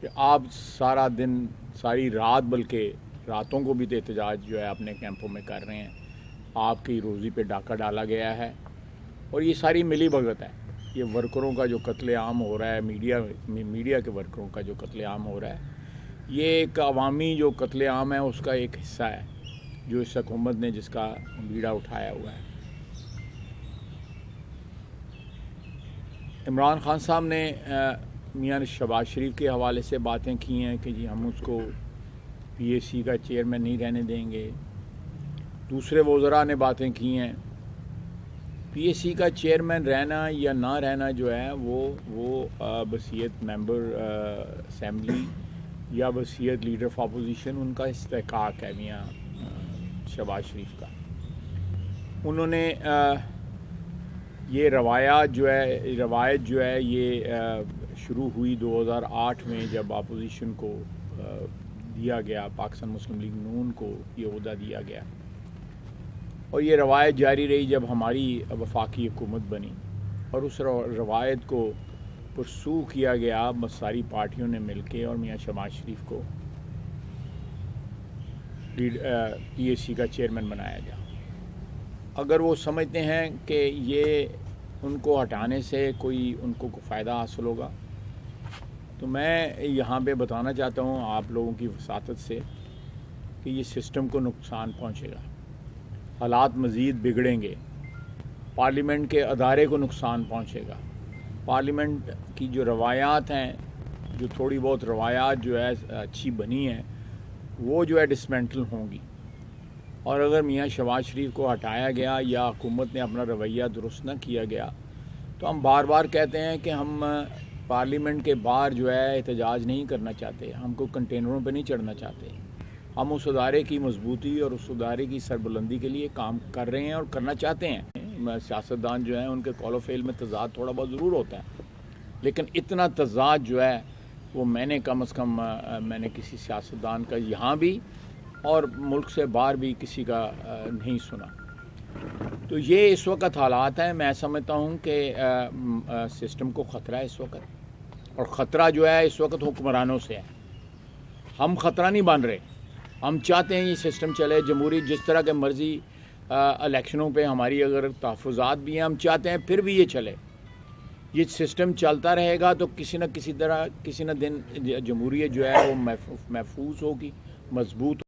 کہ آپ سارا دن ساری رات بلکہ راتوں کو بھی تو احتجاج جو ہے اپنے کیمپوں میں کر رہے ہیں. آپ کی روزی پہ ڈاکہ ڈالا گیا ہے اور یہ ساری ملی بھگت ہے. یہ ورکروں کا جو قتل عام ہو رہا ہے، میڈیا کے ورکروں کا جو قتل عام ہو رہا ہے، یہ ایک عوامی جو قتل عام ہے اس کا ایک حصہ ہے جو اس حکومت نے جس کا بیڑا اٹھایا ہوا ہے. عمران خان صاحب نے میاں شہباز شریف کے حوالے سے باتیں کی ہیں کہ جی ہم اس کو پی اے سی کا چیئرمین نہیں رہنے دیں گے. دوسرے وزراء نے باتیں کی ہیں. پی اے سی کا چیئرمین رہنا یا نہ رہنا جو ہے وہ بصیت ممبر اسمبلی یا بصیت لیڈر آف اپوزیشن ان کا استحقاق ہے میاں شہباز شریف کا. انہوں نے یہ روایت جو ہے یہ شروع ہوئی 2008 میں جب اپوزیشن کو دیا گیا، پاکستان مسلم لیگ نون کو یہ عہدہ دیا گیا، اور یہ روایت جاری رہی جب ہماری وفاقی حکومت بنی، اور اس روایت کو پرسو کیا گیا ساری پارٹیوں نے مل کے، اور میاں شہباز شریف کو پی اے سی کا چیئرمین بنایا گیا. اگر وہ سمجھتے ہیں کہ یہ ان کو ہٹانے سے ان کو فائدہ حاصل ہوگا، تو میں یہاں پہ بتانا چاہتا ہوں آپ لوگوں کی وساطت سے کہ یہ سسٹم کو نقصان پہنچے گا، حالات مزید بگڑیں گے، پارلیمنٹ کے ادارے کو نقصان پہنچے گا. پارلیمنٹ کی جو روایات ہیں، جو تھوڑی بہت روایات جو ہے اچھی بنی ہیں، وہ جو ہے ڈسمینٹل ہوں گی. اور اگر میاں شہباز شریف کو ہٹایا گیا یا حکومت نے اپنا رویہ درست نہ کیا گیا، تو ہم بار بار کہتے ہیں کہ ہم پارلیمنٹ کے باہر جو ہے احتجاج نہیں کرنا چاہتے، ہم کو کنٹینروں پہ نہیں چڑھنا چاہتے. ہم اس ادارے کی مضبوطی اور اس ادارے کی سربلندی کے لیے کام کر رہے ہیں اور کرنا چاہتے ہیں. سیاستدان جو ہیں ان کے قول و فعل میں تضاد تھوڑا بہت ضرور ہوتا ہے، لیکن اتنا تضاد جو ہے وہ میں نے کم از کم میں نے کسی سیاستدان کا یہاں بھی اور ملک سے باہر بھی کسی کا نہیں سنا. تو یہ اس وقت حالات ہیں. میں سمجھتا ہوں کہ سسٹم کو خطرہ ہے اس وقت، اور خطرہ جو ہے اس وقت حکمرانوں سے ہے. ہم خطرہ نہیں بن رہے. ہم چاہتے ہیں یہ سسٹم چلے جمہوری، جس طرح کے مرضی الیکشنوں پہ ہماری اگر تحفظات بھی ہیں، ہم چاہتے ہیں پھر بھی یہ چلے. یہ سسٹم چلتا رہے گا تو کسی نہ کسی طرح کسی نہ دن جمہوریت جو ہے وہ محفوظ ہوگی، مضبوط